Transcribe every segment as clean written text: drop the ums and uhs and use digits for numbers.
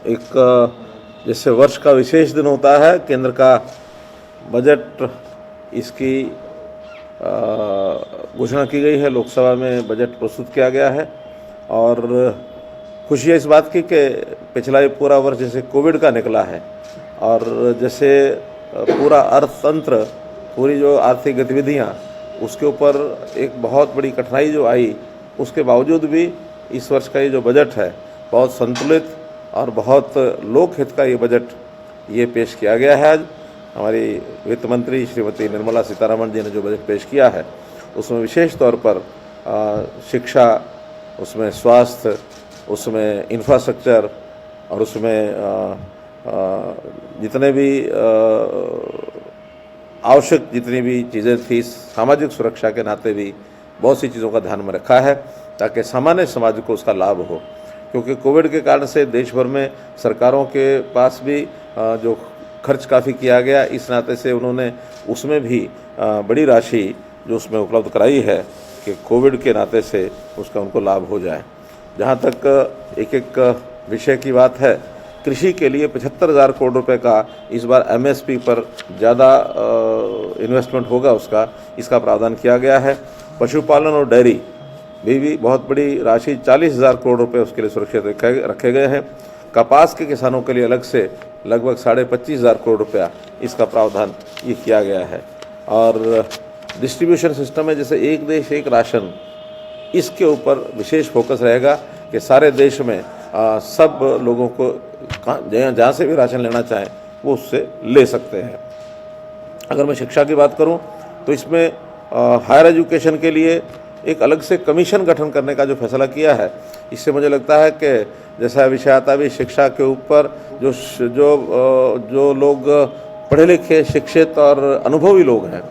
एक जैसे वर्ष का विशेष दिन होता है केंद्र का बजट, इसकी घोषणा की गई है। लोकसभा में बजट प्रस्तुत किया गया है और खुशी है इस बात की कि पिछला ये पूरा वर्ष जैसे कोविड का निकला है और जैसे पूरा अर्थतंत्र, पूरी जो आर्थिक गतिविधियाँ, उसके ऊपर एक बहुत बड़ी कठिनाई जो आई, उसके बावजूद भी इस वर्ष का ये जो बजट है बहुत संतुलित और बहुत लोकहित का ये बजट ये पेश किया गया है। आज हमारी वित्त मंत्री श्रीमती निर्मला सीतारमण जी ने जो बजट पेश किया है उसमें विशेष तौर पर शिक्षा, उसमें स्वास्थ्य, उसमें इंफ्रास्ट्रक्चर और उसमें जितने भी आवश्यक जितनी भी चीज़ें थी, सामाजिक सुरक्षा के नाते भी बहुत सी चीज़ों का ध्यान में रखा है ताकि सामान्य समाज को उसका लाभ हो। क्योंकि कोविड के कारण से देश भर में सरकारों के पास भी जो खर्च काफ़ी किया गया, इस नाते से उन्होंने उसमें भी बड़ी राशि जो उसमें उपलब्ध कराई है कि कोविड के नाते से उसका उनको लाभ हो जाए। जहाँ तक एक एक विषय की बात है, कृषि के लिए 75,000 करोड़ रुपए का इस बार एमएसपी पर ज़्यादा इन्वेस्टमेंट होगा, इसका प्रावधान किया गया है। पशुपालन और डेयरी भी बहुत बड़ी राशि 40,000 करोड़ रुपए उसके लिए सुरक्षित रखे गए हैं। कपास के किसानों के लिए अलग से लगभग 25,500 करोड़ रुपया इसका प्रावधान ये किया गया है। और डिस्ट्रीब्यूशन सिस्टम है, जैसे एक देश एक राशन, इसके ऊपर विशेष फोकस रहेगा कि सारे देश में सब लोगों को जहाँ से भी राशन लेना चाहें वो उससे ले सकते हैं। अगर मैं शिक्षा की बात करूं तो इसमें हायर एजुकेशन के लिए एक अलग से कमीशन गठन करने का जो फैसला किया है, इससे मुझे लगता है कि जैसा विषय आता भी शिक्षा के ऊपर जो लोग पढ़े लिखे, शिक्षित और अनुभवी लोग हैं,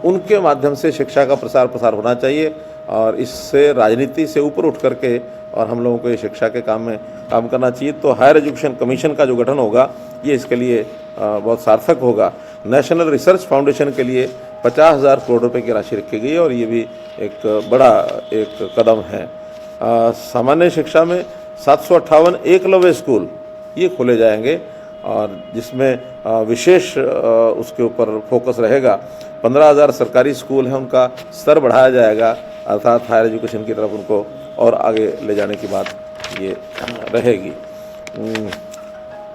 उनके माध्यम से शिक्षा का प्रसार होना चाहिए और इससे राजनीति से ऊपर उठ करके और हम लोगों को ये शिक्षा के काम में काम करना चाहिए। तो हायर एजुकेशन कमीशन का जो गठन होगा ये इसके लिए बहुत सार्थक होगा। नेशनल रिसर्च फाउंडेशन के लिए 50,000 करोड़ रुपए की राशि रखी गई है और ये भी एक बड़ा एक कदम है। सामान्य शिक्षा में 758 एकलव्य स्कूल ये खोले जाएंगे और जिसमें विशेष उसके ऊपर फोकस रहेगा। 15,000 सरकारी स्कूल हैं, उनका स्तर बढ़ाया जाएगा, अर्थात हायर एजुकेशन की तरफ उनको और आगे ले जाने की बात ये रहेगी।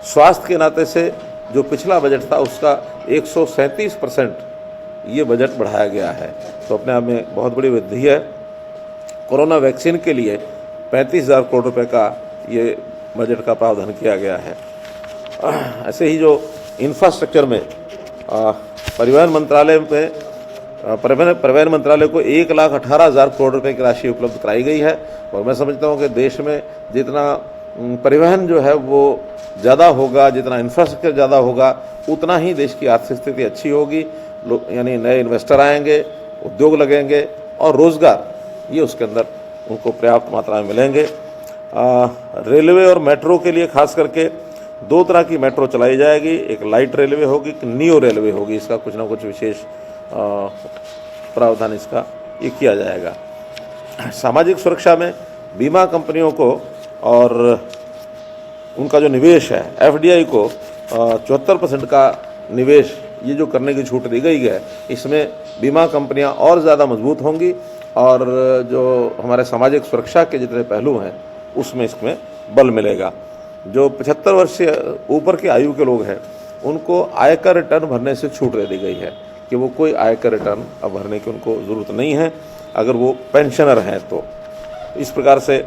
स्वास्थ्य के नाते से जो पिछला बजट था उसका 137% ये बजट बढ़ाया गया है, तो अपने आप में बहुत बड़ी वृद्धि है। कोरोना वैक्सीन के लिए 35,000 करोड़ रुपए का ये बजट का प्रावधान किया गया है। ऐसे ही जो इंफ्रास्ट्रक्चर में परिवहन मंत्रालय को 1,18,000 करोड़ रुपए की राशि उपलब्ध कराई गई है और मैं समझता हूँ कि देश में जितना परिवहन जो है वो ज़्यादा होगा, जितना इंफ्रास्ट्रक्चर ज़्यादा होगा, उतना ही देश की आर्थिक स्थिति अच्छी होगी। यानी नए इन्वेस्टर आएंगे, उद्योग लगेंगे और रोज़गार ये उसके अंदर उनको पर्याप्त मात्रा में मिलेंगे। रेलवे और मेट्रो के लिए खास करके 2 तरह की मेट्रो चलाई जाएगी, एक लाइट रेलवे होगी, एक नियो रेलवे होगी। इसका कुछ ना कुछ विशेष प्रावधान इसका ये किया जाएगा। सामाजिक सुरक्षा में बीमा कंपनियों को और उनका जो निवेश है एफडीआई को 74% का निवेश ये जो करने की छूट दी गई है, इसमें बीमा कंपनियां और ज़्यादा मजबूत होंगी और जो हमारे सामाजिक सुरक्षा के जितने पहलू हैं उसमें इसमें बल मिलेगा। जो 75 वर्ष से ऊपर की आयु के लोग हैं उनको आयकर रिटर्न भरने से छूट दे दी गई है कि वो कोई आयकर रिटर्न अब भरने की उनको ज़रूरत नहीं है अगर वो पेंशनर हैं। तो इस प्रकार से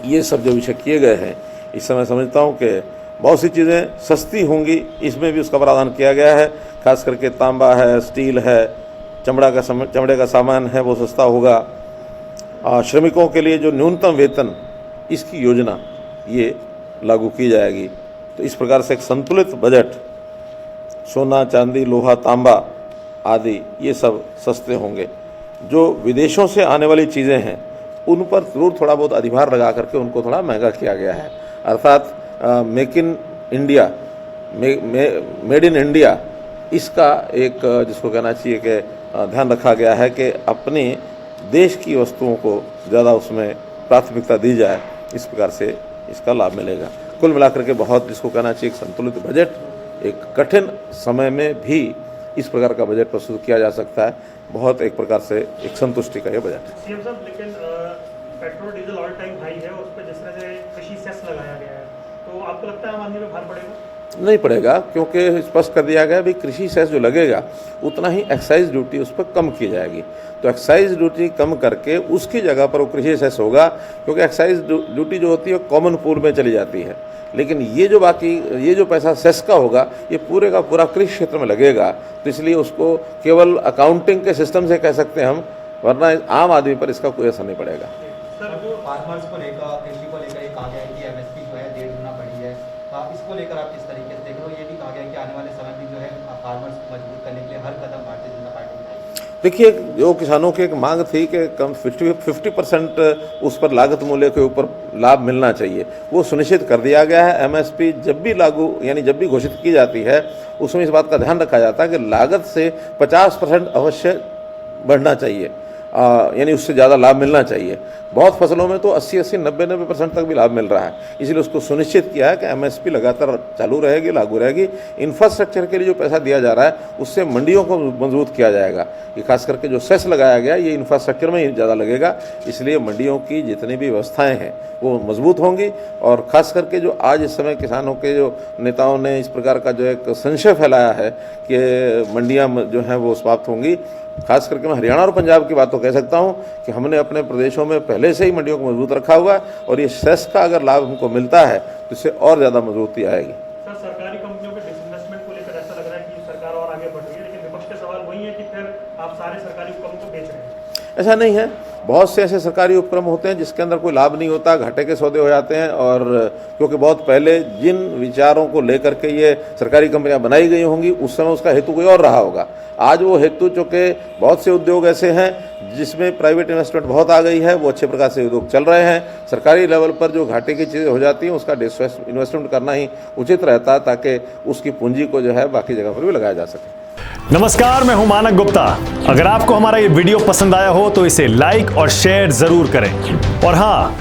ये सब जो विषय किए गए हैं, इस समय समझता हूँ कि बहुत सी चीज़ें सस्ती होंगी, इसमें भी उसका प्रावधान किया गया है। खास करके तांबा है, स्टील है, चमड़े का सामान है, वो सस्ता होगा। श्रमिकों के लिए जो न्यूनतम वेतन, इसकी योजना ये लागू की जाएगी। तो इस प्रकार से एक संतुलित बजट, सोना, चांदी, लोहा, तांबा आदि ये सब सस्ते होंगे। जो विदेशों से आने वाली चीज़ें हैं उन पर ज़रूर थोड़ा बहुत अधिभार लगा करके उनको थोड़ा महंगा किया गया है, अर्थात make in India, made in India, इसका एक जिसको कहना चाहिए कि ध्यान रखा गया है कि अपने देश की वस्तुओं को ज़्यादा उसमें प्राथमिकता दी जाए। इस प्रकार से इसका लाभ मिलेगा। कुल मिलाकर के बहुत, जिसको कहना चाहिए, एक संतुलित बजट, एक कठिन समय में भी इस प्रकार का बजट प्रस्तुत किया जा सकता है। बहुत एक प्रकार से एक संतुष्टि का ये बजट है। सीएम साहब, लेकिन petrol diesel all time high है, उस पर जिस तरह से कृषि सेस लगाया गया है, तो आपको लगता है आम आदमी पे भार पड़ेगा? नहीं पड़ेगा, क्योंकि स्पष्ट कर दिया गया भी कृषि सेस जो लगेगा उतना ही एक्साइज ड्यूटी उस पर कम की जाएगी। तो एक्साइज ड्यूटी कम करके उसकी जगह पर वो कृषि सेस होगा, क्योंकि एक्साइज ड्यूटी जो होती है कॉमन पूल में चली जाती है। लेकिन ये जो पैसा सेस का होगा ये पूरे का पूरा कृषि क्षेत्र में लगेगा, तो इसलिए उसको केवल अकाउंटिंग के सिस्टम से कह सकते हैं हम, वरना आम आदमी पर इसका कोई असर नहीं पड़ेगा। सर, जो फार्मर्स को लेकर, कृषि को लेकर ये कहा गया है कि एमएसपी जो है 1.5 गुना बढ़ी है, इसको लेकर आप किस तरीके से देख रहे हो? ये भी कहा गया है कि आने वाले समय में जो है फार्मर्स को मजबूत करने के लिए हर कदम भारतीय जनता पार्टी उठाएगी। देखिए, जो किसानों की एक मांग थी कि कम 50% उस पर लागत मूल्य के ऊपर लाभ मिलना चाहिए, वो सुनिश्चित कर दिया गया है। एमएसपी जब भी लागू यानी जब भी घोषित की जाती है उसमें इस बात का ध्यान रखा जाता है कि लागत से 50% अवश्य बढ़ना चाहिए, यानी उससे ज़्यादा लाभ मिलना चाहिए। बहुत फसलों में तो 80-80, 90-90% तक भी लाभ मिल रहा है, इसलिए उसको सुनिश्चित किया है कि एमएसपी लगातार चालू रहेगी, लागू रहेगी। इंफ्रास्ट्रक्चर के लिए जो पैसा दिया जा रहा है उससे मंडियों को मजबूत किया जाएगा। ये खास करके जो सेस लगाया गया ये इंफ्रास्ट्रक्चर में ही ज़्यादा लगेगा, इसलिए मंडियों की जितनी भी व्यवस्थाएँ हैं वो मजबूत होंगी। और ख़ास करके जो आज इस समय किसानों के जो नेताओं ने इस प्रकार का जो एक संशय फैलाया है कि मंडियाँ जो हैं वो समाप्त होंगी, खास करके मैं हरियाणा और पंजाब की बात तो कह सकता हूं कि हमने अपने प्रदेशों में पहले से ही मंडियों को मजबूत रखा हुआ है, और ये सेस का अगर लाभ हमको मिलता है तो इससे और ज़्यादा मजबूती आएगी। सर, सरकारी कंपनियों के डिसइन्वेस्टमेंट को लेकर ऐसा लग रहा है कि सरकार और आगे बढ़ रही है, लेकिन विपक्ष का सवाल वही है कि फिर आप सारे सरकारी उपक्रमों को बेच रहे हैं। ऐसा नहीं है, बहुत से ऐसे सरकारी उपक्रम होते हैं जिसके अंदर कोई लाभ नहीं होता, घाटे के सौदे हो जाते हैं। और क्योंकि बहुत पहले जिन विचारों को लेकर के ये सरकारी कंपनियां बनाई गई होंगी उस समय उसका हेतु कोई और रहा होगा। आज वो हेतु, चूँकि बहुत से उद्योग ऐसे हैं जिसमें प्राइवेट इन्वेस्टमेंट बहुत आ गई है, वो अच्छे प्रकार से उद्योग चल रहे हैं। सरकारी लेवल पर जो घाटे की चीज़ें हो जाती हैं उसका इन्वेस्टमेंट करना ही उचित रहता है, ताकि उसकी पूंजी को जो है बाकी जगह पर भी लगाया जा सके। नमस्कार, मैं हूं मानक गुप्ता। अगर आपको हमारा ये वीडियो पसंद आया हो तो इसे लाइक और शेयर जरूर करें, और हाँ,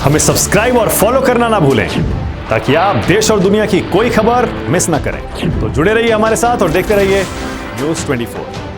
हमें सब्सक्राइब और फॉलो करना ना भूलें ताकि आप देश और दुनिया की कोई खबर मिस ना करें। तो जुड़े रहिए हमारे साथ और देखते रहिए News 24।